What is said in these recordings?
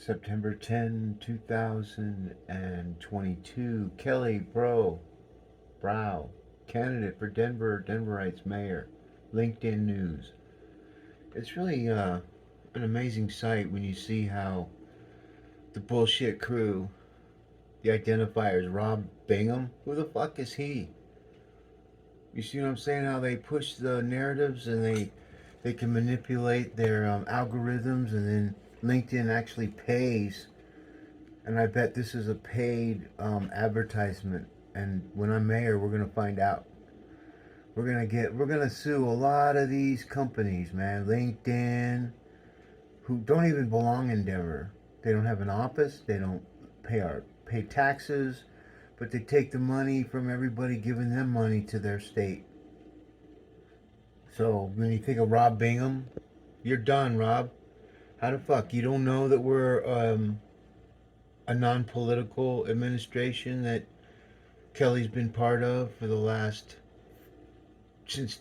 September 10, 2022. Kelly Brough, candidate for Denverites mayor. LinkedIn News. It's really an amazing sight when you see how the bullshit crew, the identifiers, Rob Bingham, who the fuck is he? You see what I'm saying? How they push the narratives and they can manipulate their algorithms, and then LinkedIn actually pays. And I bet this is a paid advertisement. And when I'm mayor, we're gonna find out. We're gonna sue a lot of these companies, man. LinkedIn, who don't even belong in Denver. They don't have an office. They don't pay taxes, but they take the money from everybody giving them money to their state. So when you think of Rob Bingham, you're done, Rob. How the fuck you don't know that we're a non-political administration that Kelly's been part of for the last since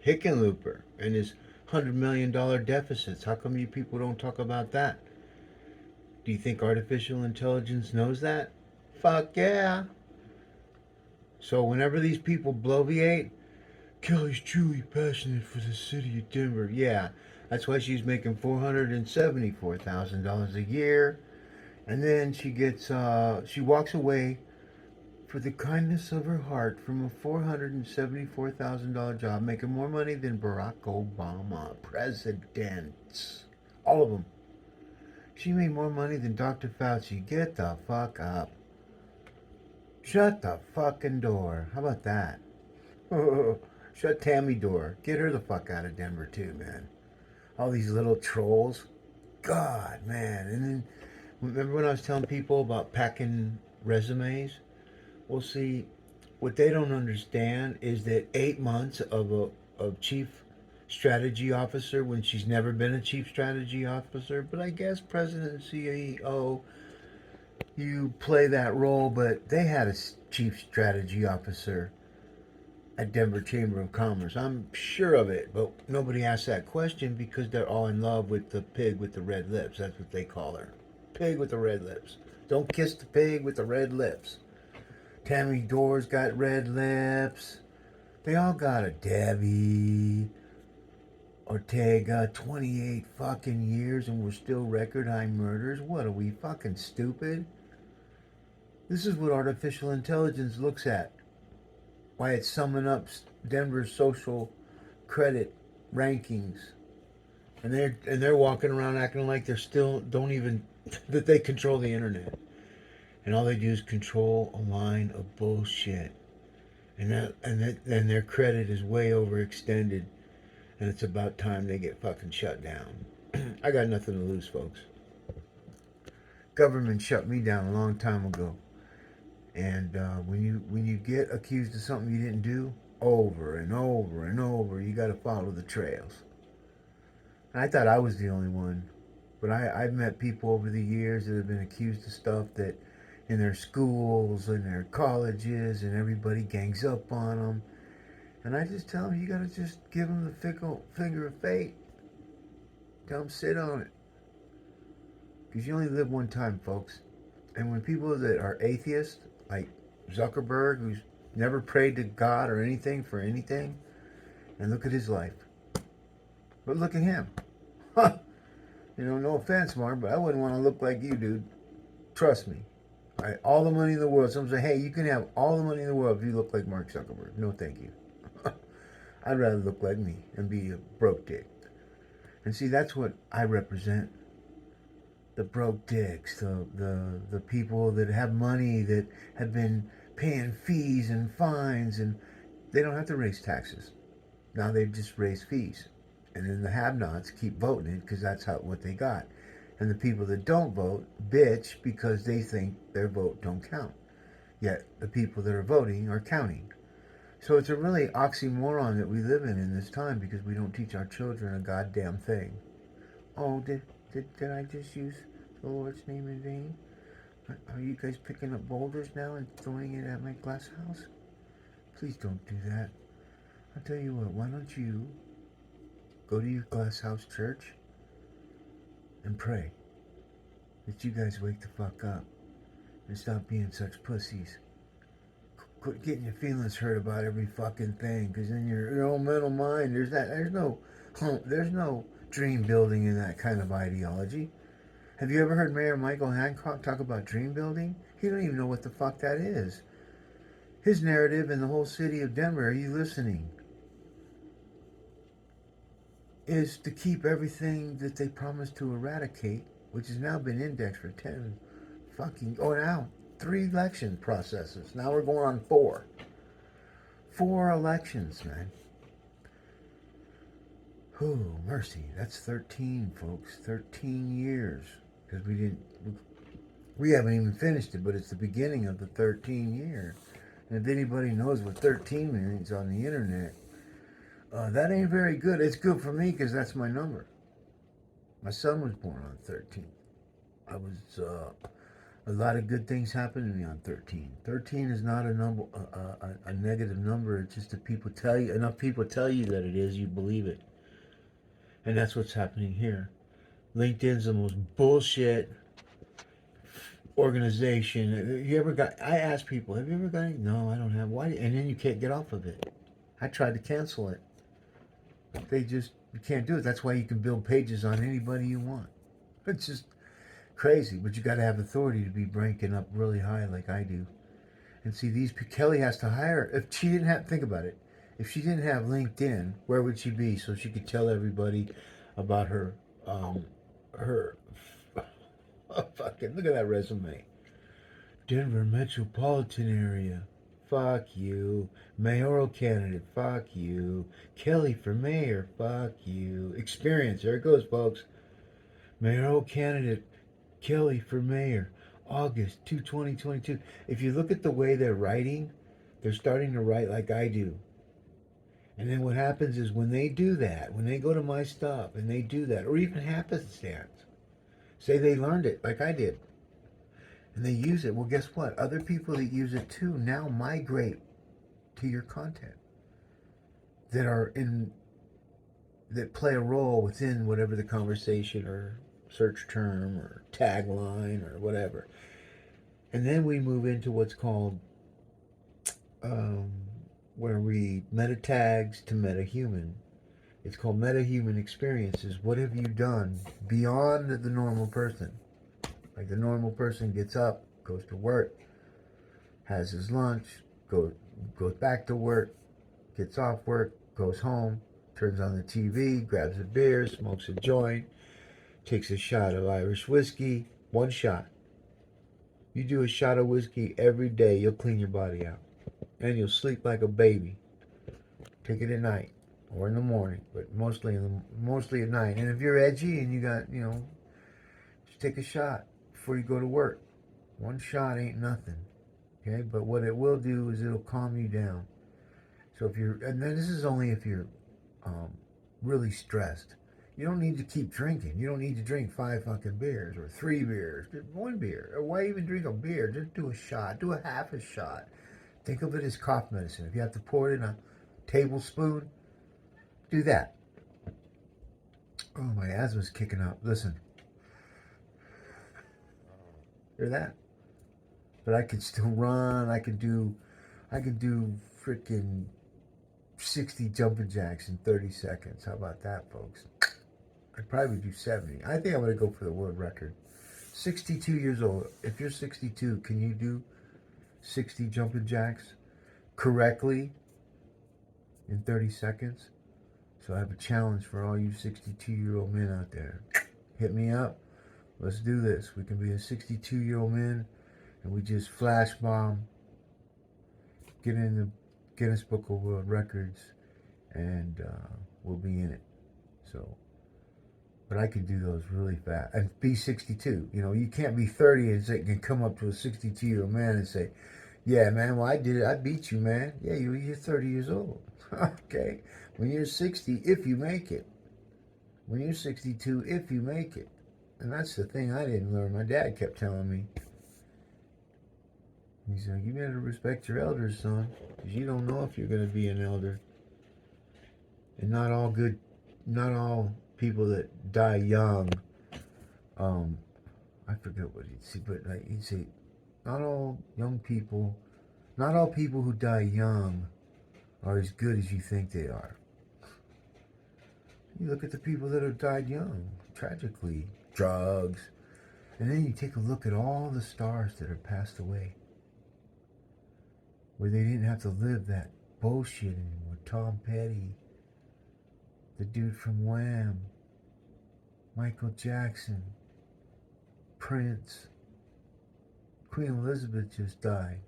Hickenlooper and his $100 million deficits? How come you people don't talk about that? Do you think artificial intelligence knows that? Fuck yeah. So whenever these people bloviate, Kelly's truly passionate for the city of Denver. Yeah, that's why she's making $474,000 a year, and then she walks away for the kindness of her heart from a $474,000 job, making more money than Barack Obama, presidents, all of them. She made more money than Dr. Fauci. Get the fuck up. Shut the fucking door. How about that? Shut Tammy door. Get her the fuck out of Denver too, man. All these little trolls. God, man. And then remember when I was telling people about packing resumes? Well, see, what they don't understand is that 8 months of chief strategy officer when she's never been a chief strategy officer, but I guess president and CEO, you play that role, but they had a chief strategy officer at Denver Chamber of Commerce. I'm sure of it, but nobody asks that question because they're all in love with the pig with the red lips. That's what they call her. Pig with the red lips. Don't kiss the pig with the red lips. Tammy Door's got red lips. They all got a Debbie. Ortega, 28 fucking years and we're still record high murders. What are we, fucking stupid? This is what artificial intelligence looks at. Why it's summing up Denver's social credit rankings. And they're walking around acting like they're still don't even that they control the internet. And all they do is control a line of bullshit. And their credit is way overextended, and it's about time they get fucking shut down. I got nothing to lose, folks. Government shut me down a long time ago, and when you get accused of something you didn't do, over and over and over, you got to follow the trails. And I thought I was the only one, but I've met people over the years that have been accused of stuff that in their schools and their colleges, and everybody gangs up on them. And I just tell them, you got to just give them the finger of fate. Tell them sit on it. Because you only live one time, folks. And when people that are atheists, like Zuckerberg, who's never prayed to God or anything for anything, and look at his life. But look at him. Huh. You know, no offense, Mark, but I wouldn't want to look like you, dude. Trust me. All the money in the world. Some say, hey, you can have all the money in the world if you look like Mark Zuckerberg. No, thank you. I'd rather look like me and be a broke dick. And see, that's what I represent. The broke dicks, the people that have money, that have been paying fees and fines, and they don't have to raise taxes. Now they just raise fees. And then the have-nots keep voting it because that's what they got. And the people that don't vote bitch because they think their vote don't count. Yet the people that are voting are counting. So it's a really oxymoron that we live in this time because we don't teach our children a goddamn thing. Oh, did I just use the Lord's name in vain? Are you guys picking up boulders now and throwing it at my glass house? Please don't do that. I'll tell you what, why don't you go to your glass house church and pray? that you guys wake the fuck up and stop being such pussies. Quit getting your feelings hurt about every fucking thing, because in your own mental mind, there's no dream building in that kind of ideology. Have you ever heard Mayor Michael Hancock talk about dream building? He don't even know what the fuck that is. His narrative in the whole city of Denver, are you listening? Is to keep everything that they promised to eradicate, which has now been indexed for 10 fucking, now 3 election processes. Now we're going on 4. 4 elections, man. Oh, mercy. That's 13, folks. 13 years. Because we haven't even finished it, but it's the beginning of the 13 year. And if anybody knows what 13 means on the internet, that ain't very good. It's good for me because that's my number. My son was born on 13. A lot of good things happened to me on 13. 13 is not a number, a negative number. It's just that people tell you, enough people tell you that it is, you believe it. And that's what's happening here. LinkedIn's the most bullshit organization. I ask people, have you ever got any? No, I don't have. Why? And then you can't get off of it. I tried to cancel it. You can't do it. That's why you can build pages on anybody you want. It's just crazy, but you got to have authority to be ranking up really high like I do. And see, Kelly has to hire. If she didn't have, think about it. If she didn't have LinkedIn, where would she be? So she could tell everybody about her fucking, look at that resume. Denver metropolitan area. Fuck you. Mayoral candidate. Fuck you. Kelly for mayor. Fuck you. Experience. There it goes, folks. Mayoral candidate. Kelly for mayor. August 2022. If you look at the way they're writing, they're starting to write like I do. And then what happens is when they do that, when they go to my stuff and they do that, or even happenstance, say they learned it like I did, and they use it, well, guess what? Other people that use it too now migrate to your content that play a role within whatever the conversation or search term or tagline or whatever. And then we move into what's called where we meta tags to meta human. It's called meta human experiences. What have you done beyond the normal person? Like the normal person gets up, goes to work, has his lunch, goes back to work, gets off work, goes home, turns on the TV, grabs a beer, smokes a joint, takes a shot of Irish whiskey. 1 shot. You do a shot of whiskey every day, you'll clean your body out. And you'll sleep like a baby. Take it at night or in the morning, but mostly at night. And if you're edgy and you got, just take a shot before you go to work. 1 shot ain't nothing. Okay? But what it will do is it'll calm you down. So and then this is only if you're really stressed. You don't need to keep drinking. You don't need to drink 5 fucking beers or 3 beers. Just 1 beer. Or why even drink a beer? Just do a shot. Do a half a shot. Think of it as cough medicine. If you have to pour it in a tablespoon, do that. Oh, my asthma's kicking up. Listen. Hear that? But I can still run. I can do freaking 60 jumping jacks in 30 seconds. How about that, folks? I'd probably do 70. I think I'm going to go for the world record. 62 years old. If you're 62, can you do 60 jumping jacks correctly in 30 seconds? So I have a challenge for all you 62-year-old men out there. Hit me up. Let's do this. We can be a 62-year-old man and we just flash bomb, get in the Guinness Book of World Records, and we'll be in it. So, but I could do those really fast and be 62. You can't be 30 and say, can come up to a 62-year-old man and say, yeah, man, well, I did it. I beat you, man. Yeah, you're 30 years old. Okay. When you're 60, if you make it. When you're 62, if you make it. And that's the thing I didn't learn. My dad kept telling me. He's like, you better respect your elders, son. Because you don't know if you're going to be an elder. And not all people that die young. I forget what he'd say, but like he'd say, not all young people, not all people who die young are as good as you think they are. You look at the people that have died young, tragically, drugs, and then you take a look at all the stars that have passed away, where they didn't have to live that bullshit anymore. Tom Petty, the dude from Wham, Michael Jackson, Prince, Queen Elizabeth just died.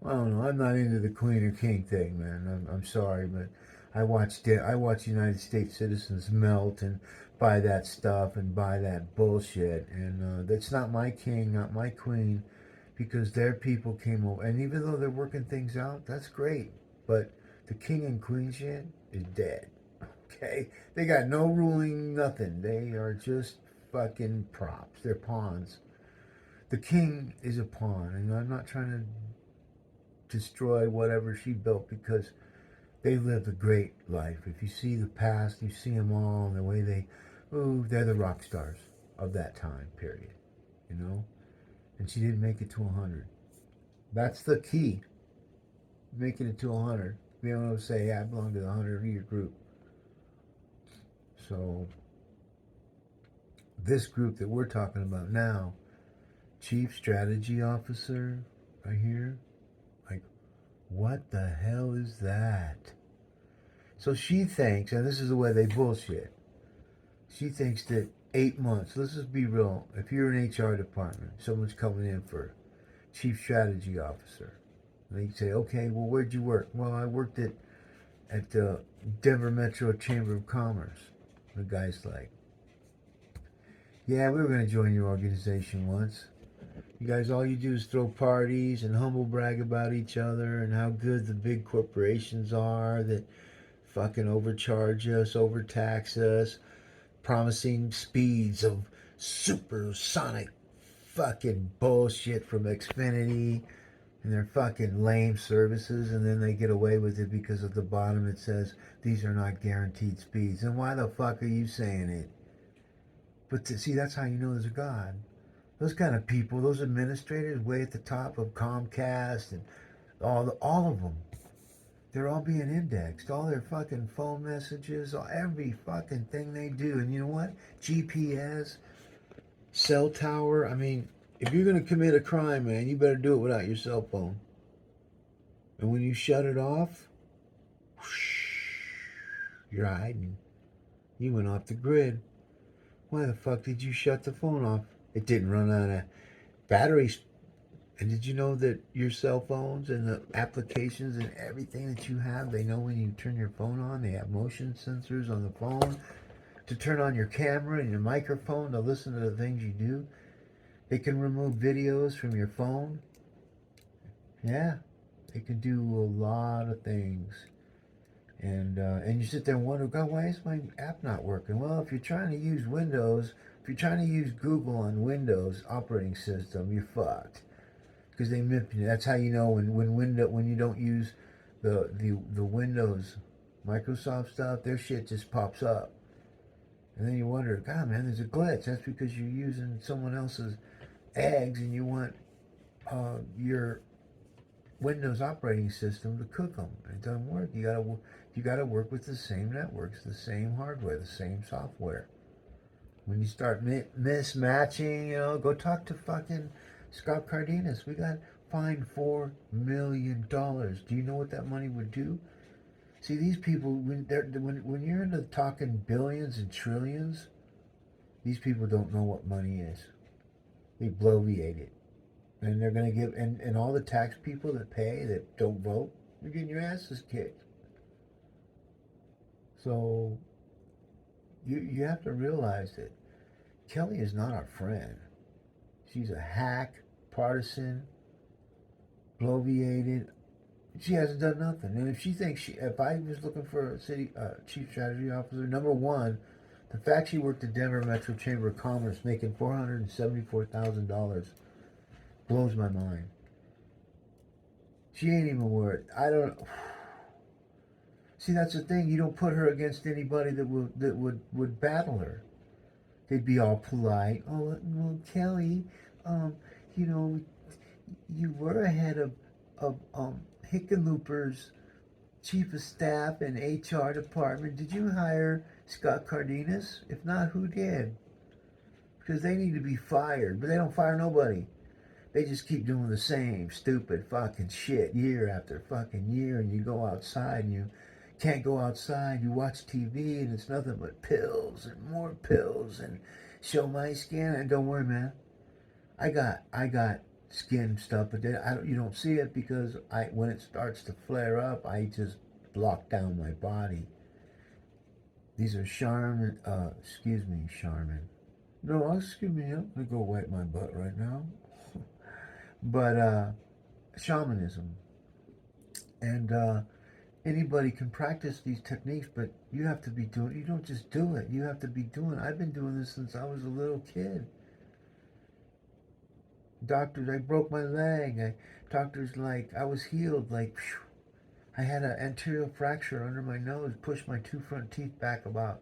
Well, I don't know. I'm not into the Queen or King thing, man. I'm sorry, but I watch United States citizens melt and buy that stuff and buy that bullshit, and that's not my king, not my queen, because their people came over, and even though they're working things out, that's great. But the king and queen shit is dead. Okay, they got no ruling, nothing. They are just fucking props. They're pawns. The king is a pawn, and I'm not trying to destroy whatever she built because they lived a great life. If you see the past, you see them all and the way they move, they're the rock stars of that time period, you know? And she didn't make it to 100. That's the key, making it to 100. Being able to say, yeah, I belong to the 100-year group. So, this group that we're talking about now, Chief Strategy Officer, right here, like, what the hell is that? So she thinks, and this is the way they bullshit, she thinks that 8 months, let's just be real, if you're an HR department, someone's coming in for Chief Strategy Officer, and they say, okay, well, where'd you work? Well, I worked at the Denver Metro Chamber of Commerce. The guy's like, yeah, we were going to join your organization once. You guys, all you do is throw parties and humble brag about each other and how good the big corporations are that fucking overcharge us, overtax us, promising speeds of supersonic fucking bullshit from Xfinity and their fucking lame services, and then they get away with it because at the bottom it says these are not guaranteed speeds. And why the fuck are you saying it? But see, that's how you know there's a God. Those kind of people, those administrators way at the top of Comcast and all of them, they're all being indexed. All their fucking phone messages, every fucking thing they do. And you know what? GPS, cell tower. I mean, if you're going to commit a crime, man, you better do it without your cell phone. And when you shut it off, whoosh, you're hiding. You went off the grid. Why the fuck did you shut the phone off? It didn't run out of batteries. And did you know that your cell phones and the applications and everything that you have, they know when you turn your phone on, they have motion sensors on the phone to turn on your camera and your microphone to listen to the things you do. They can remove videos from your phone. Yeah, they can do a lot of things. And you sit there and wonder, God, why is my app not working? Well, if you're trying to use Windows, if you're trying to use Google on Windows operating system, you're fucked. Because they manipulate. That's how you know when you don't use the Windows Microsoft stuff, their shit just pops up. And then you wonder, God, man, there's a glitch. That's because you're using someone else's eggs and you want your Windows operating system to cook them. It doesn't work. You gotta work with the same networks, the same hardware, the same software. When you start mismatching, go talk to fucking Scott Cardenas. We got fined $4 million. Do you know what that money would do? See, these people, when you're into talking billions and trillions, these people don't know what money is. They bloviate it. And they're going to give, and all the tax people that pay, that don't vote, you're getting your asses kicked. So, you have to realize that Kelly is not our friend. She's a hack, partisan, bloviated. She hasn't done nothing. And if she thinks if I was looking for a city chief strategy officer, number one, the fact she worked at Denver Metro Chamber of Commerce making $474,000 blows my mind. She ain't even worth. I don't. See, that's the thing. You don't put her against anybody that would battle her. They'd be all polite. Oh, well, Kelly, um, you know, you were ahead of Hickenlooper's chief of staff and HR department. Did you hire Scott Cardenas? If not, who did? Because they need to be fired, but they don't fire nobody. They just keep doing the same stupid fucking shit year after fucking year, and you go outside and you can't go outside. You watch TV and it's nothing but pills and more pills and show my skin. And don't worry, man. I got skin stuff, but then you don't see it because when it starts to flare up, I just block down my body. These are Charmin. Excuse me, Charmin. No, excuse me. I'm gonna go wipe my butt right now. But shamanism, and anybody can practice these techniques, but you have to be doing. You don't just do it. You have to be doing. I've been doing this since I was a little kid. Doctors, I broke my leg. Doctors like I was healed. Like phew, I had an anterior fracture under my nose. Pushed my two front teeth back about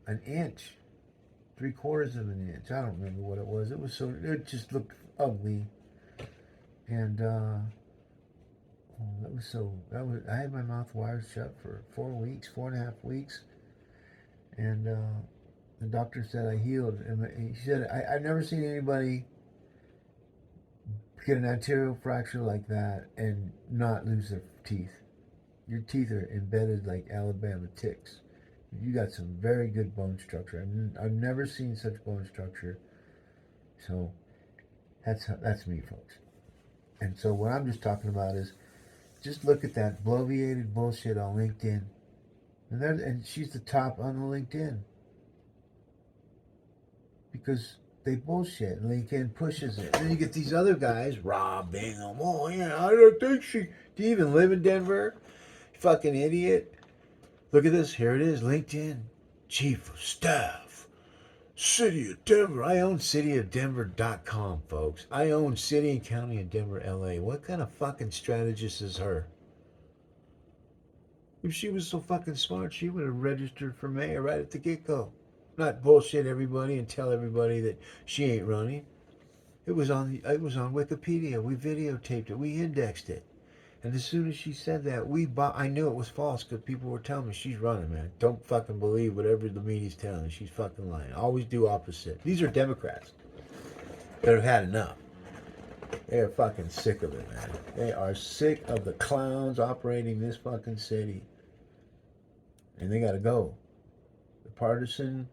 an inch, 3/4 of an inch. I don't remember what it was. It was so. It just looked ugly, and that was so. I had my mouth wired shut for 4 weeks, 4.5 weeks, and the doctor said I healed. And he said I've never seen anybody get an anterior fracture like that and not lose their teeth. Your teeth are embedded like Alabama ticks. You got some very good bone structure. I've never seen such bone structure. So that's me, folks. And so what I'm just talking about is just look at that bloviated bullshit on LinkedIn. And she's the top on the LinkedIn. Because they bullshit. LinkedIn pushes it. And then you get these other guys, Rob Bingham. Oh, yeah, I don't think she... Do you even live in Denver? You fucking idiot. Look at this. Here it is. LinkedIn. Chief of Staff. City of Denver. I own cityofdenver.com, folks. I own City and County of Denver, LA. What kind of fucking strategist is her? If she was so fucking smart, she would have registered for mayor right at the get-go. Not bullshit everybody and tell everybody that she ain't running. It was on Wikipedia. We videotaped it. We indexed it. And as soon as she said that, I knew it was false because people were telling me she's running, man. Don't fucking believe whatever the media's telling you. She's fucking lying. Always do opposite. These are Democrats that have had enough. They are fucking sick of it, man. They are sick of the clowns operating this fucking city. And they got to go. The partisan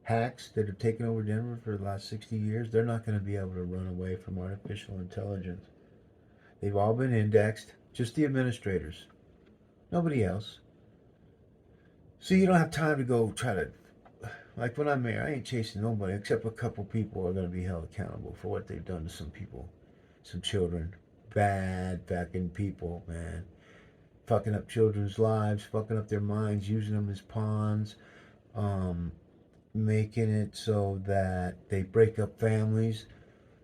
hacks that have taken over Denver for the last 60 years, they're not going to be able to run away from artificial intelligence. They've all been indexed, just the administrators. Nobody else. So you don't have time to go try to, like when I'm mayor, I ain't chasing nobody except a couple people are going to be held accountable for what they've done to some people, some children. Bad fucking people, man. Fucking up children's lives, fucking up their minds, using them as pawns, making it so that they break up families.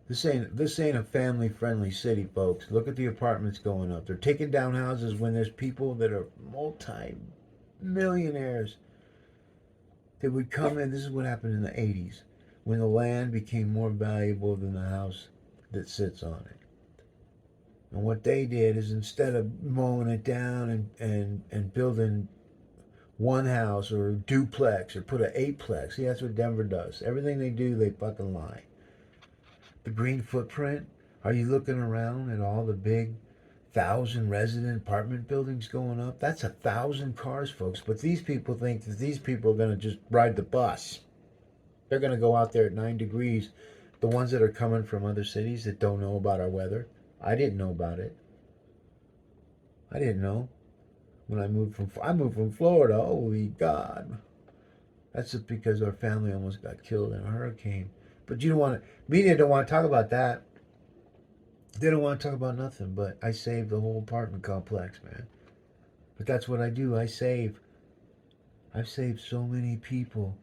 This ain't a family friendly city, folks. Look at the apartments going up. They're taking down houses when there's people that are multi-millionaires that would come in. This is what happened in the 80s when the land became more valuable than the house that sits on it. And what they did is instead of mowing it down and building one house or a duplex or put an eightplex. See, that's what Denver does. Everything they do, they fucking lie. The green footprint. Are you looking around at all the big 1,000 resident apartment buildings going up? That's 1,000 cars, folks. But these people think that these people are going to just ride the bus. They're going to go out there at 9 degrees. The ones that are coming from other cities that don't know about our weather. I didn't know about it. I didn't know. When I moved from Florida. Holy God. That's just because our family almost got killed in a hurricane. But you don't want to, media don't want to talk about that. They don't want to talk about nothing, but I saved the whole apartment complex, man. But that's what I do. I save. I've saved so many people.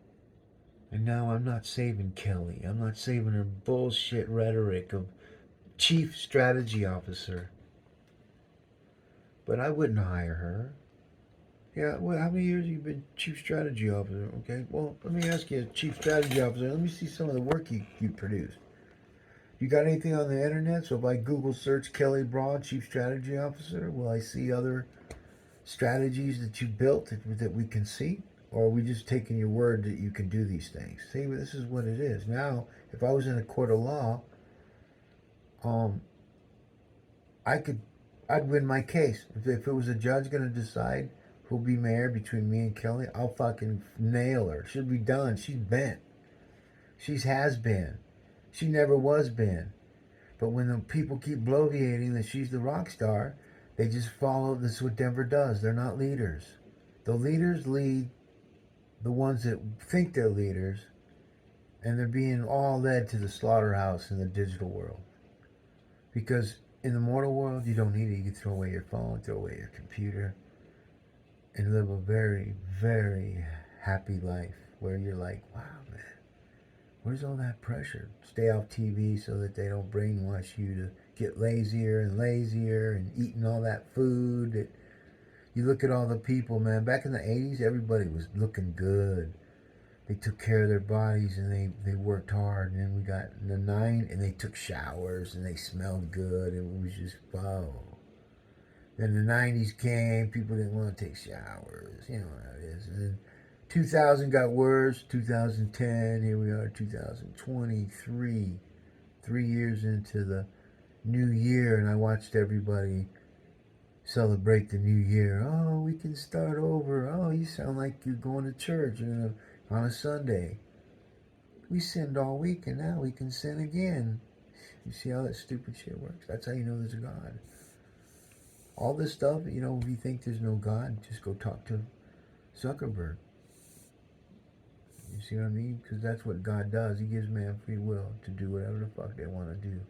And now I'm not saving Kelly. I'm not saving her bullshit rhetoric of chief strategy officer. But I wouldn't hire her. Yeah, well, how many years have you been chief strategy officer? Okay, well, let me ask you, chief strategy officer, let me see some of the work you produced. You got anything on the internet? So if I Google search Kelly Brough, chief strategy officer, will I see other strategies that you built that we can see? Or are we just taking your word that you can do these things? See, this is what it is. Now, if I was in a court of law, um, I could, I'd win my case. If it was a judge going to decide who'll be mayor between me and Kelly, I'll fucking nail her. She'll be done. She's bent. She's has been. She never was been. But when the people keep bloviating that she's the rock star, they just follow. This is what Denver does. They're not leaders. The leaders lead the ones that think they're leaders, and they're being all led to the slaughterhouse in the digital world. Because in the mortal world, you don't need it. You can throw away your phone, throw away your computer, and live a very, very happy life where you're like, wow, man, where's all that pressure? Stay off TV so that they don't brainwash you to get lazier and lazier and eating all that food. You look at all the people, man. Back in the 80s, everybody was looking good. They took care of their bodies and they worked hard. And then we got in the 90s and they took showers and they smelled good. And it was just, wow. Then the 90s came, people didn't want to take showers. You know how it is. And then 2000 got worse, 2010, here we are, 2023. 3 years into the new year, and I watched everybody celebrate the new year. Oh, we can start over. Oh, you sound like you're going to church, on a Sunday. We sinned all week, and now we can sin again. You see how that stupid shit works? That's how you know there's a God. All this stuff, if you think there's no God, just go talk to Zuckerberg. You see what I mean? Because that's what God does. He gives man free will to do whatever the fuck they want to do.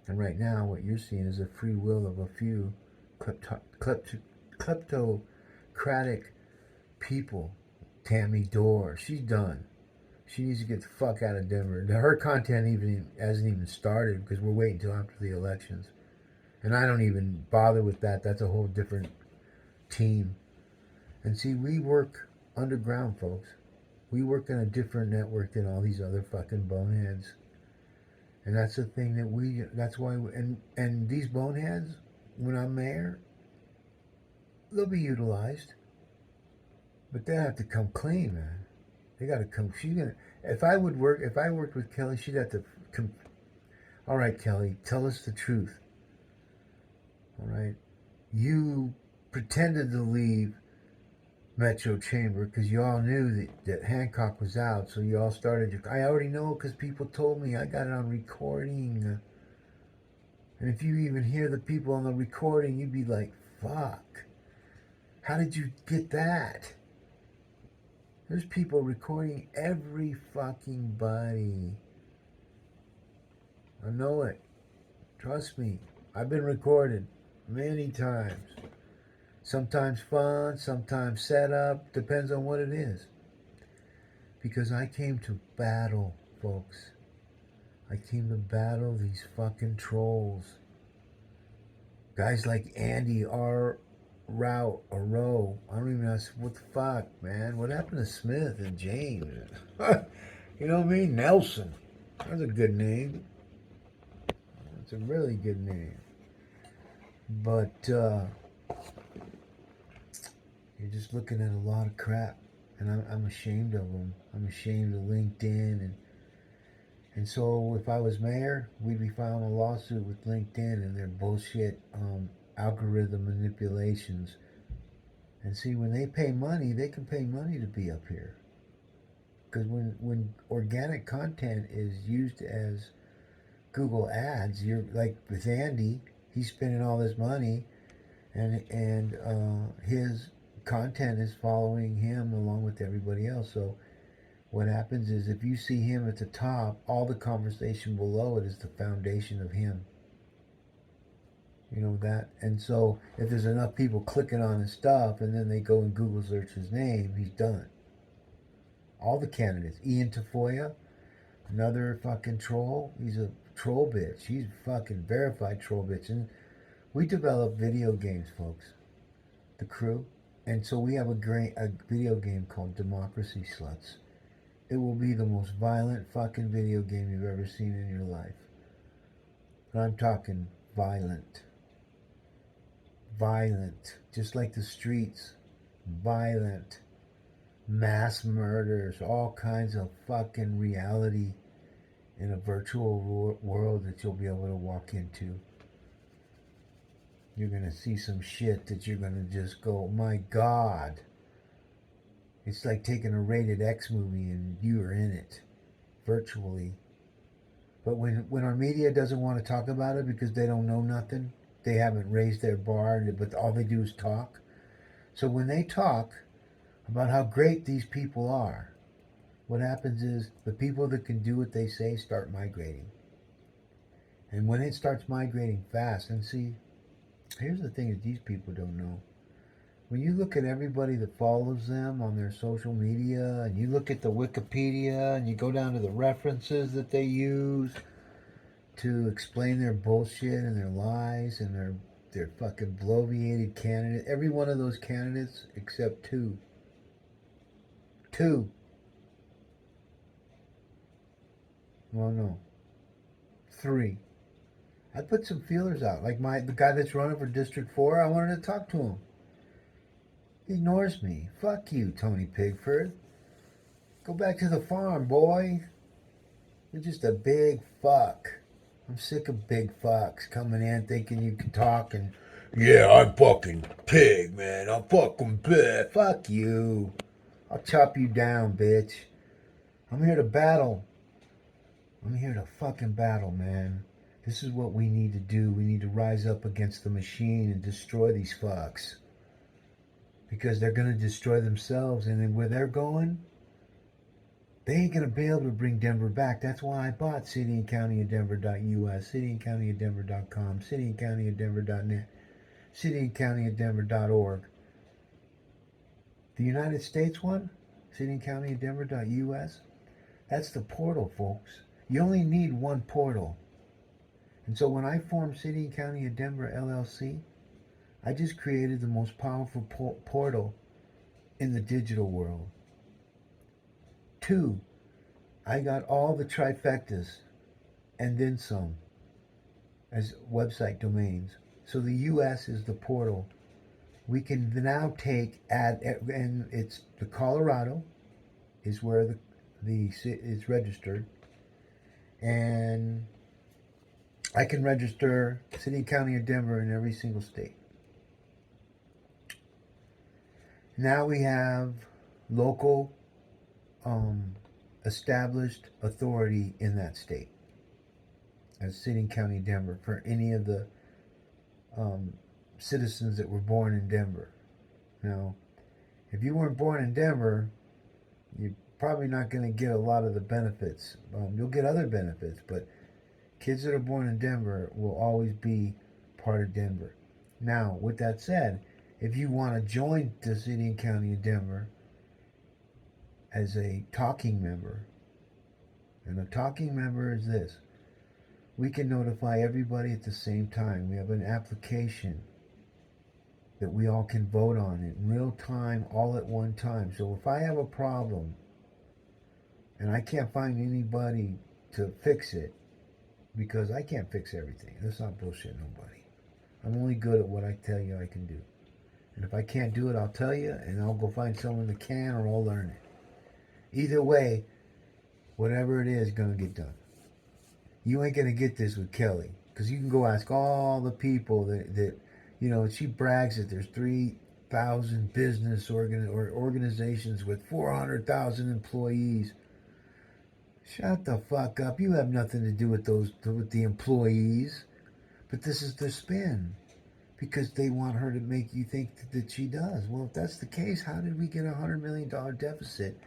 And right now, what you're seeing is a free will of a few kleptocratic people. Tammy Dorr, she's done. She needs to get the fuck out of Denver. Her content hasn't even started because we're waiting until after the elections. And I don't even bother with that. That's a whole different team. And see, we work underground, folks. We work in a different network than all these other fucking boneheads. And that's the thing that's why, and these boneheads, when I'm mayor, they'll be utilized. But they have to come clean, man. They got to come. If I worked with Kelly, she'd have to come. All right, Kelly, tell us the truth. All right. You pretended to leave Metro Chamber because you all knew that Hancock was out, so you all started. I already know because people told me. I got it on recording. And if you even hear the people on the recording, you'd be like, fuck. How did you get that? There's people recording every fucking body. I know it. Trust me. I've been recorded many times. Sometimes fun, sometimes set up. Depends on what it is. Because I came to battle, folks. I came to battle these fucking trolls. Guys like Andy R. Row. I don't even know what the fuck, man. What happened to Smith and James? You know what I mean? Nelson. That's a good name. That's a really good name. But you're just looking at a lot of crap, and I'm ashamed of them. I'm ashamed of LinkedIn, and so if I was mayor, we'd be filing a lawsuit with LinkedIn and their bullshit algorithm manipulations. And see, when they pay money, they can pay money to be up here. Because when organic content is used as Google ads, you're like with Andy, he's spending all this money, and his content is following him along with everybody else. So what happens is if you see him at the top, all the conversation below it is the foundation of him. You know that? And so if there's enough people clicking on his stuff and then they go and Google search his name, he's done. All the candidates. Ian Tafoya, another fucking troll. He's a troll bitch. He's a fucking verified troll bitch. And we develop video games, folks. The crew. And so we have a video game called Democracy Sluts. It will be the most violent fucking video game you've ever seen in your life. And I'm talking violent. Violent. Just like the streets. Violent. Mass murders. All kinds of fucking reality in a virtual world that you'll be able to walk into. You're going to see some shit that you're going to just go, my God. It's like taking a rated X movie and you are in it virtually. But when our media doesn't want to talk about it because they don't know nothing, they haven't raised their bar, but all they do is talk. So when they talk about how great these people are, what happens is the people that can do what they say start migrating. And when it starts migrating fast, and see, here's the thing that these people don't know. When you look at everybody that follows them on their social media, and you look at the Wikipedia, and you go down to the references that they use to explain their bullshit and their lies and their fucking bloviated candidate, every one of those candidates except two. Well, no. Three. I put some feelers out. Like the guy that's running for District 4, I wanted to talk to him. He ignores me. Fuck you, Tony Pigford. Go back to the farm, boy. You're just a big fuck. I'm sick of big fucks coming in thinking you can talk and, yeah, I'm fucking pig, man. I'm fucking big. Fuck you. I'll chop you down, bitch. I'm here to battle. I'm here to fucking battle, man. This is what we need to do. We need to rise up against the machine and destroy these fucks. Because they're going to destroy themselves, and then where they're going, they ain't going to be able to bring Denver back. That's why I bought cityandcountyofdenver.us, cityandcountyofdenver.com, cityandcountyofdenver.net, cityandcountyofdenver.org. The United States one, cityandcountyofdenver.us, that's the portal, folks. You only need one portal. And so when I formed City and County of Denver LLC, I just created the most powerful portal in the digital world. 2, I got all the trifectas and then some as website domains. So the US is the portal. We can now and it's the Colorado is where it's registered. And I can register City and County of Denver in every single state. Now we have local established authority in that state as City and County of Denver for any of the citizens that were born in Denver. Now, if you weren't born in Denver, you're probably not going to get a lot of the benefits. You'll get other benefits, but kids that are born in Denver will always be part of Denver. Now, with that said, if you want to join the City and County of Denver as a talking member, and a talking member is this: we can notify everybody at the same time. We have an application that we all can vote on in real time, all at one time. So if I have a problem and I can't find anybody to fix it, because I can't fix everything. Let's not bullshit nobody. I'm only good at what I tell you I can do. And if I can't do it, I'll tell you, and I'll go find someone that can, or I'll learn it. Either way, whatever it is going to get done. You ain't going to get this with Kelly, because you can go ask all the people that she brags that there's 3,000 business organizations with 400,000 employees. Shut the fuck up. You have nothing to do with the employees. But this is their spin. Because they want her to make you think that she does. Well, if that's the case, how did we get a $100 million deficit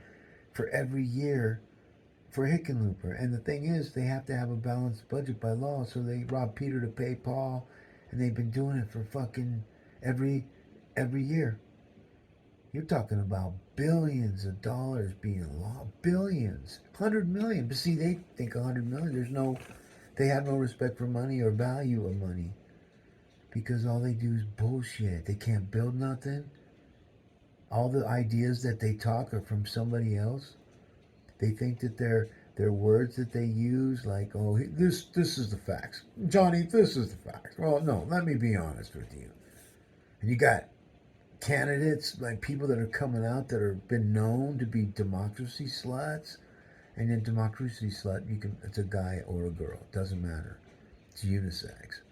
for every year for Hickenlooper? And the thing is, they have to have a balanced budget by law, so they rob Peter to pay Paul, and they've been doing it for fucking every year. You're talking about billions of dollars being lost. Billions. 100 million. But see, they think 100 million. They have no respect for money or value of money. Because all they do is bullshit. They can't build nothing. All the ideas that they talk are from somebody else. They think that their words that they use, like, oh, this is the facts, Johnny. This is the facts. Well, no, let me be honest with you. And you got candidates, like people that are coming out that have been known to be democracy sluts. And in democracy slut, you can it's a guy or a girl, it doesn't matter. It's unisex.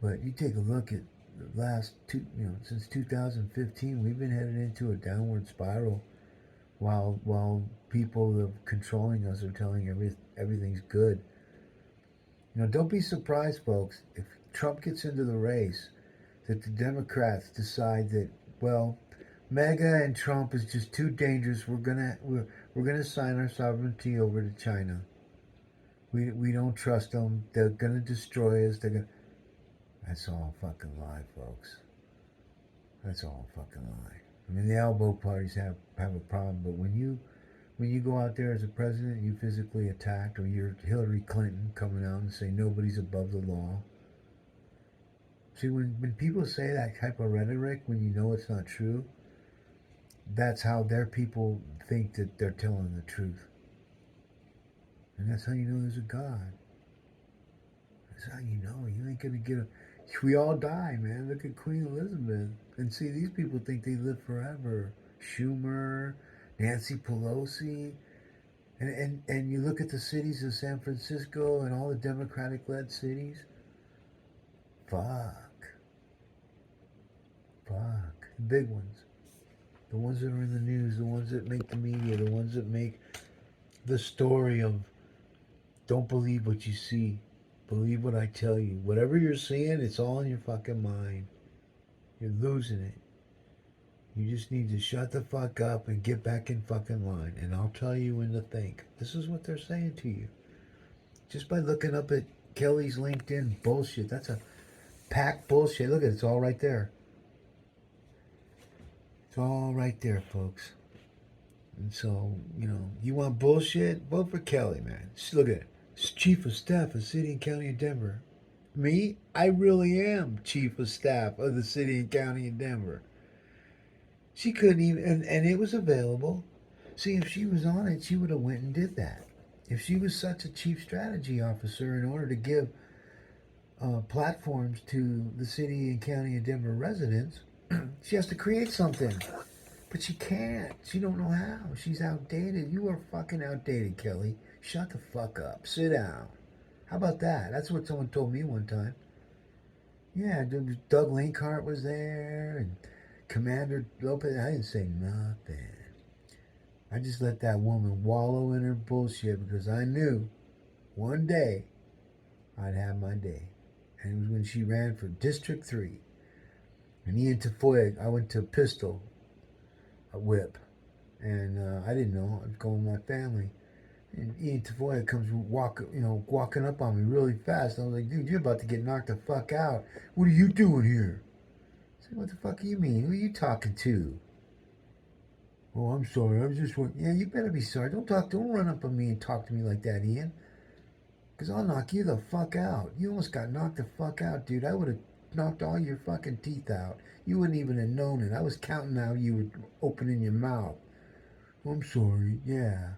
But you take a look at the last since 2015, we've been headed into a downward spiral while people that are controlling us are telling everything's good. Don't be surprised, folks, if Trump gets into the race, that the Democrats decide that, well, MAGA and Trump is just too dangerous. We're gonna sign our sovereignty over to China. We don't trust them. They're gonna destroy us. They're gonna. That's all fucking lie, folks. That's all fucking lie. I mean, the elbow parties have a problem, but when you go out there as a president, you physically attacked, or you're Hillary Clinton coming out and say nobody's above the law. See, when people say that type of rhetoric, when you know it's not true, that's how their people think that they're telling the truth. And that's how you know there's a God. That's how you know. You ain't gonna get a. We all die, man. Look at Queen Elizabeth. And see, these people think they live forever. Schumer, Nancy Pelosi. And you look at the cities of San Francisco and all the Democratic-led cities. Fuck. The big ones. The ones that are in the news, the ones that make the media, the ones that make the story of don't believe what you see. Believe what I tell you. Whatever you're seeing, it's all in your fucking mind. You're losing it. You just need to shut the fuck up and get back in fucking line. And I'll tell you when to think. This is what they're saying to you. Just by looking up at Kelly's LinkedIn bullshit. That's a packed bullshit. Look at it. It's all right there. It's all right there, folks. And so, you want bullshit? Vote for Kelly, man. Just look at it. Chief of Staff of City and County of Denver. Me? I really am Chief of Staff of the City and County of Denver. She couldn't even, and it was available. See, if she was on it, she would have went and did that. If she was such a chief strategy officer in order to give platforms to the City and County of Denver residents, she has to create something. But she can't. She don't know how. She's outdated. You are fucking outdated, Kelly. Shut the fuck up. Sit down. How about that? That's what someone told me one time. Yeah, Doug Linkhart was there and Commander Lopez. I didn't say nothing. I just let that woman wallow in her bullshit because I knew one day I'd have my day. And it was when she ran for District 3. And Ian Tafoya, I went to Pistol, a whip. And I didn't know. I was going with my family. And Ian Tafoya comes walking up on me really fast. I was like, dude, you're about to get knocked the fuck out. What are you doing here? I said, what the fuck do you mean? Who are you talking to? Oh, I'm sorry. I was just yeah, you better be sorry. Don't run up on me and talk to me like that, Ian. Because I'll knock you the fuck out. You almost got knocked the fuck out, dude. I would have knocked all your fucking teeth out. You wouldn't even have known it. I was counting how you were opening your mouth. Oh, I'm sorry. Yeah.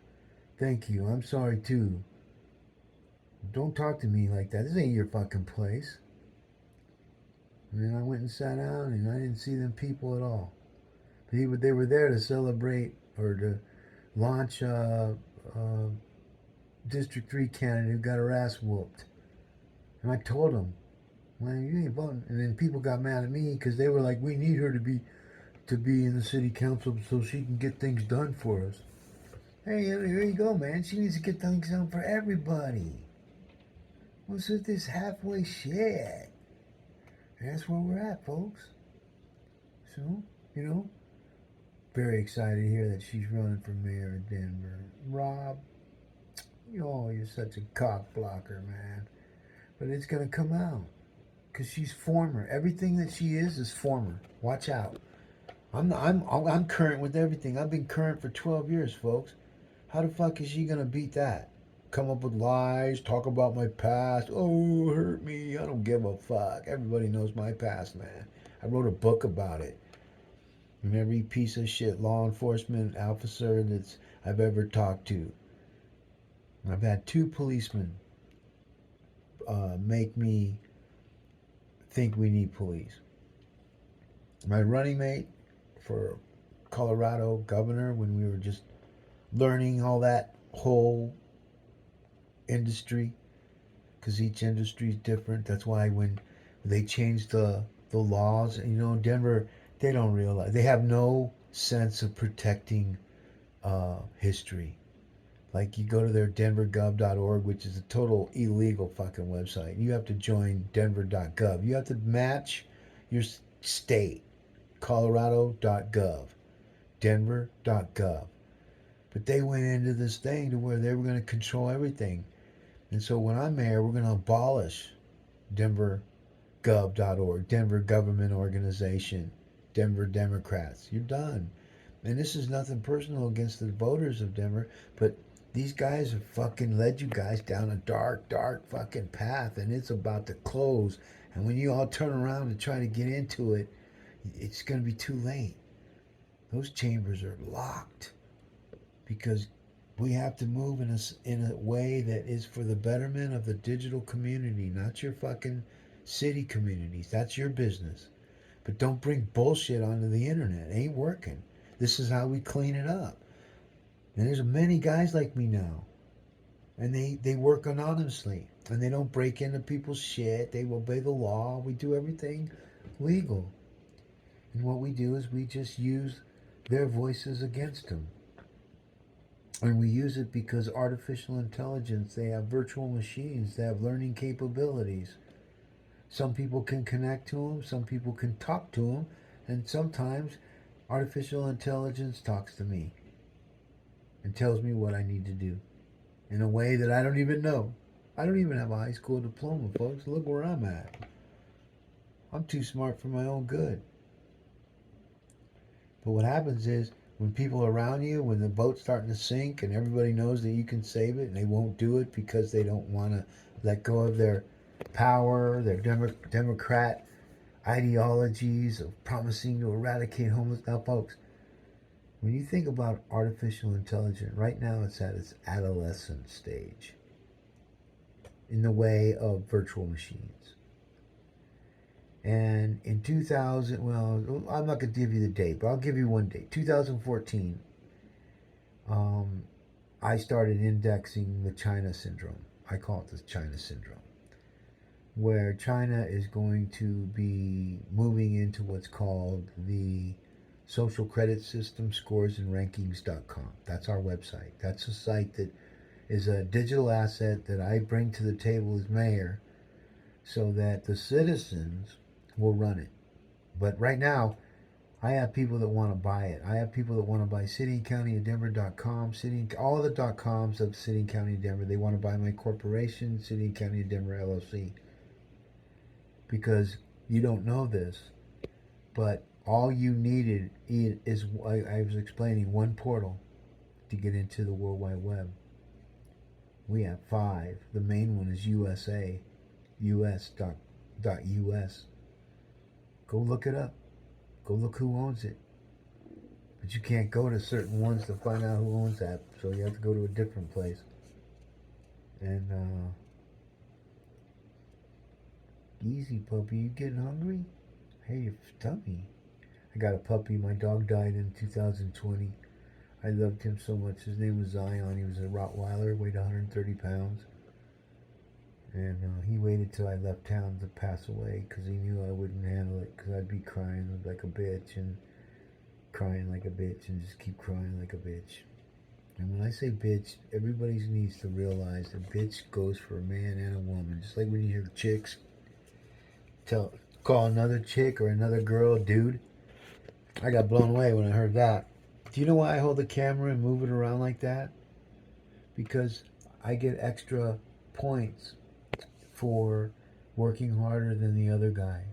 Thank you. I'm sorry, too. Don't talk to me like that. This ain't your fucking place. And then I went and sat down, and I didn't see them people at all. But they were there to celebrate or to launch District 3 candidate who got her ass whooped. And I told them, man, you ain't voting. And then people got mad at me because they were like, we need her to be in the city council so she can get things done for us. Hey, here you go, man. She needs to get things done for everybody. What's with this halfway shit? And that's where we're at, folks. So, very excited to hear that she's running for mayor of Denver. Rob, you're such a cock blocker, man. But it's gonna come out. Because she's former. Everything that she is former. Watch out. I'm current with everything. I've been current for 12 years, folks. How the fuck is she gonna beat that? Come up with lies, talk about my past. Oh, hurt me. I don't give a fuck. Everybody knows my past, man. I wrote a book about it. and every piece of shit law enforcement officer that's I've ever talked to. I've had 2 policemen make me think we need police. My running mate for Colorado governor, when we were just learning all that whole industry, because each industry is different. That's why when they changed the laws, Denver, they don't realize, they have no sense of protecting history. Like, you go to their denvergov.org, which is a total illegal fucking website. You have to join denver.gov. You have to match your state, colorado.gov, denver.gov. But they went into this thing to where they were going to control everything. And so when I'm mayor, we're going to abolish denvergov.org, Denver Government Organization, Denver Democrats. You're done. And this is nothing personal against the voters of Denver, but these guys have fucking led you guys down a dark, dark fucking path, and it's about to close. And when you all turn around and try to get into it, it's going to be too late. Those chambers are locked because we have to move in a way that is for the betterment of the digital community, not your fucking city communities. That's your business. But don't bring bullshit onto the internet. It ain't working. This is how we clean it up. And there's many guys like me now. And they work anonymously. And they don't break into people's shit. They obey the law. We do everything legal. And what we do is we just use their voices against them. And we use it because artificial intelligence, they have virtual machines, they have learning capabilities. Some people can connect to them, some people can talk to them, and sometimes artificial intelligence talks to me and tells me what I need to do in a way that I don't even know. I don't even have a high school diploma, folks. Look where I'm at. I'm too smart for my own good. But what happens is, when people around you, when the boat's starting to sink and everybody knows that you can save it and they won't do it because they don't want to let go of their power, their Democrat ideologies of promising to eradicate homelessness. Now, folks, when you think about artificial intelligence, right now it's at its adolescent stage in the way of virtual machines. And in 2000, well, I'm not going to give you the date, but I'll give you one date. 2014, I started indexing the China syndrome. I call it the China syndrome, where China is going to be moving into what's called the social credit system, scoresandrankings.com. That's our website. That's a site that is a digital asset that I bring to the table as mayor so that the citizens will run it. But right now, I have people that want to buy it. I have people that want to buy cityandcountyofdenver.com, all the .coms of City and County of Denver. They want to buy my corporation, City and County of Denver LLC. Because you don't know this, but all you needed is, I was explaining, one portal to get into the World Wide Web. We have 5. The main one is USA, us.us. Go look it up. Go look who owns it. But you can't go to certain ones to find out who owns that, so you have to go to a different place. And easy, puppy. You getting hungry? Hey, your tummy. I got a puppy. My dog died in 2020. I loved him so much. His name was Zion. He was a Rottweiler, weighed 130 pounds. And he waited till I left town to pass away because he knew I wouldn't handle it, because I'd be crying like a bitch and crying like a bitch and just keep crying like a bitch. And when I say bitch, everybody needs to realize that bitch goes for a man and a woman. Just like when you hear chicks call another chick or another girl dude. I got blown away when I heard that. Do you know why I hold the camera and move it around like that? Because I get extra points for working harder than the other guy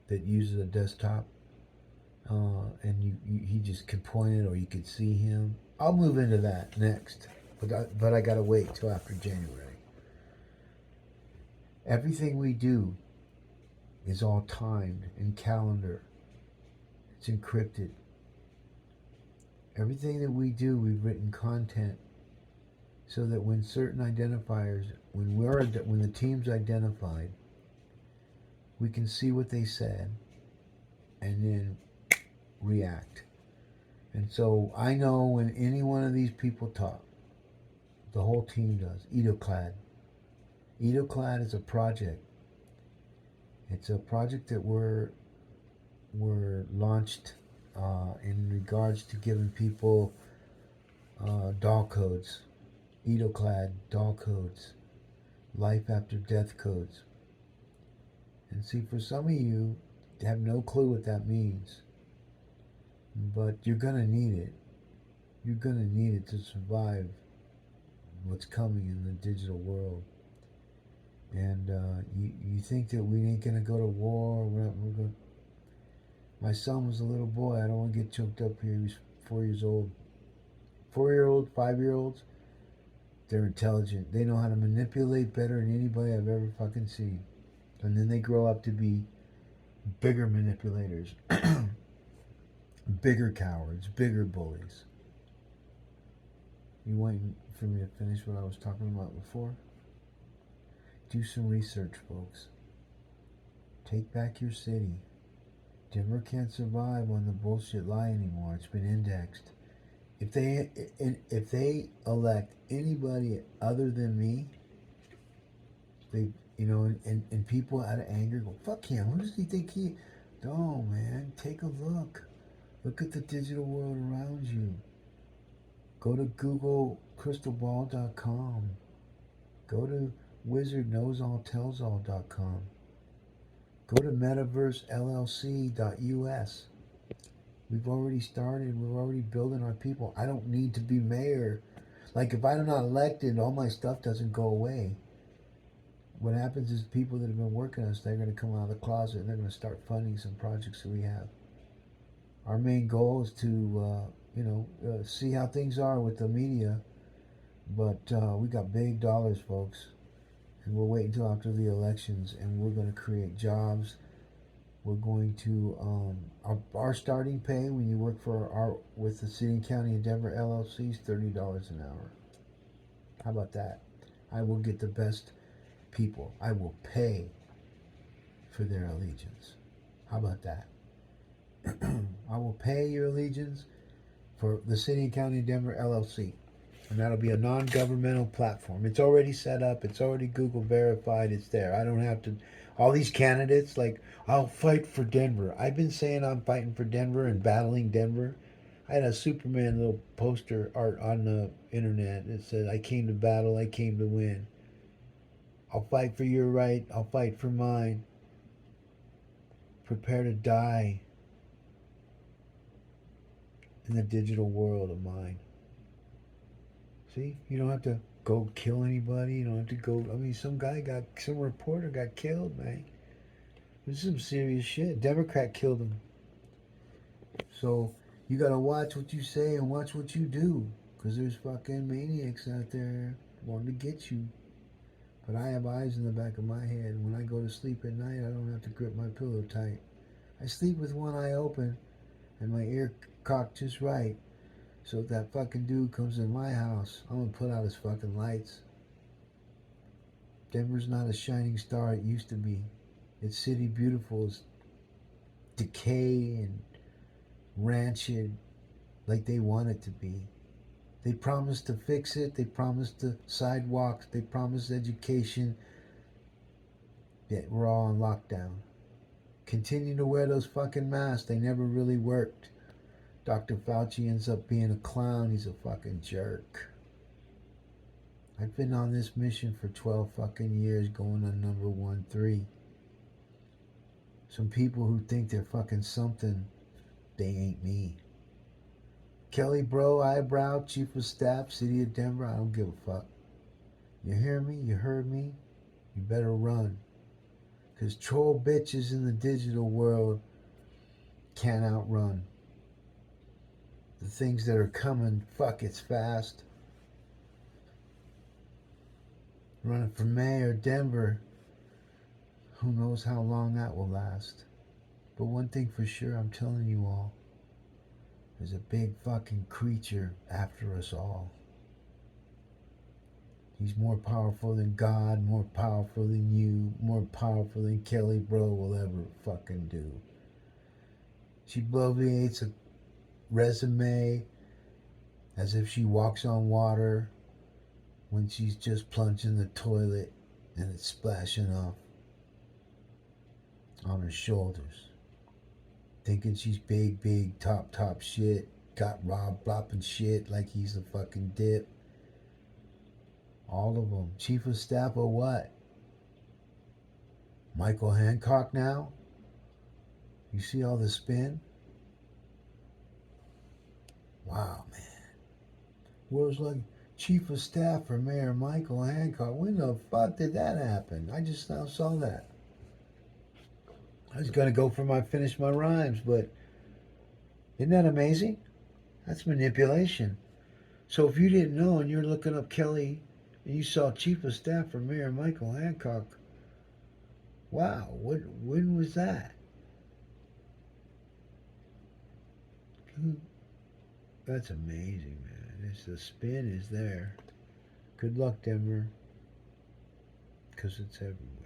that uses a desktop, and he just can point it, or you could see him. I'll move into that next, but I gotta wait till after January. Everything we do is all timed and calendar. It's encrypted. Everything that we do, we've written content so that when certain identifiers, when the team's identified, we can see what they said and then react. And so I know when any one of these people talk, the whole team does. Edoclad. Edoclad is a project. It's a project that we're launched in regards to giving people doll codes, Edoclad doll codes, life after death codes. And see, for some of you, have no clue what that means, but you're gonna need it. You're gonna need it to survive what's coming in the digital world. And you think that we ain't gonna go to war? We're going. My son was a little boy. I don't want to get choked up here. He was 4 years old. 4-year-old, 5-year-olds, they're intelligent. They know how to manipulate better than anybody I've ever fucking seen. And then they grow up to be bigger manipulators, bigger cowards, bigger bullies. You waiting for me to finish what I was talking about before? Do some research, folks. Take back your city. Denver can't survive on the bullshit lie anymore. It's been indexed. If they elect anybody other than me, they and people out of anger go, fuck him. Who does he think he? No, man. Take a look. Look at the digital world around you. Go to GoogleCrystalBall.com. Go to WizardKnowsAllTellsAll.com. Go to MetaverseLLC.us. We've already started. We're already building our people. I don't need to be mayor. Like, if I'm not elected, all my stuff doesn't go away. What happens is people that have been working us, they're going to come out of the closet and they're going to start funding some projects that we have. Our main goal is to, see how things are with the media. But we got big dollars, folks. And we'll wait until after the elections, and we're going to create jobs. We're going to our starting pay when you work with the City and County of Denver LLC is $30 an hour. How about that? I will get the best people. I will pay for their allegiance. How about that? I will pay your allegiance for the City and County of Denver LLC. And that'll be a non-governmental platform. It's already set up. It's already Google verified. It's there. I don't have to. All these candidates, like, I'll fight for Denver. I've been saying I'm fighting for Denver and battling Denver. I had a Superman little poster art on the internet that said, I came to battle, I came to win. I'll fight for your right. I'll fight for mine. Prepare to die in the digital world of mine. See, you don't have to go kill anybody. You don't have to go. I mean, some reporter got killed, man. This is some serious shit. Democrat killed him. So you gotta watch what you say and watch what you do, because there's fucking maniacs out there wanting to get you. But I have eyes in the back of my head. When I go to sleep at night, I don't have to grip my pillow tight. I sleep with one eye open and my ear cocked just right. So if that fucking dude comes in my house, I'm gonna put out his fucking lights. Denver's not a shining star it used to be. Its city beautiful is decay and rancid like they want it to be. They promised to fix it. They promised the sidewalks. They promised education. Yet we're all on lockdown. Continue to wear those fucking masks. They never really worked. Dr. Fauci ends up being a clown. He's a fucking jerk. I've been on this mission for 12 fucking years, going on number 13. Some people who think they're fucking something, they ain't me. Kelly Brough, Eyebrow, Chief of Staff, City of Denver, I don't give a fuck. You hear me? You heard me? You better run. Because troll bitches in the digital world can't outrun the things that are coming. Fuck, it's fast. Running for mayor, Denver. Who knows how long that will last. But one thing for sure, I'm telling you all. There's a big fucking creature after us all. He's more powerful than God, more powerful than you, more powerful than Kelly Bro will ever fucking do. She bloviates a resume as if she walks on water when she's just plunged in the toilet and it's splashing off on her shoulders. Thinking she's big, top shit. Got Rob flopping shit like he's a fucking dip. All of them. Chief of staff of what? Michael Hancock now? You see all the spin? Wow, man. Where's like chief of staff for Mayor Michael Hancock? When the fuck did that happen? I just now saw that. I was gonna go for finish my rhymes, but isn't that amazing? That's manipulation. So if you didn't know and you're looking up Kelly and you saw chief of staff for Mayor Michael Hancock, wow, when was that? That's amazing, man. The spin is there. Good luck, Denver, because it's everywhere.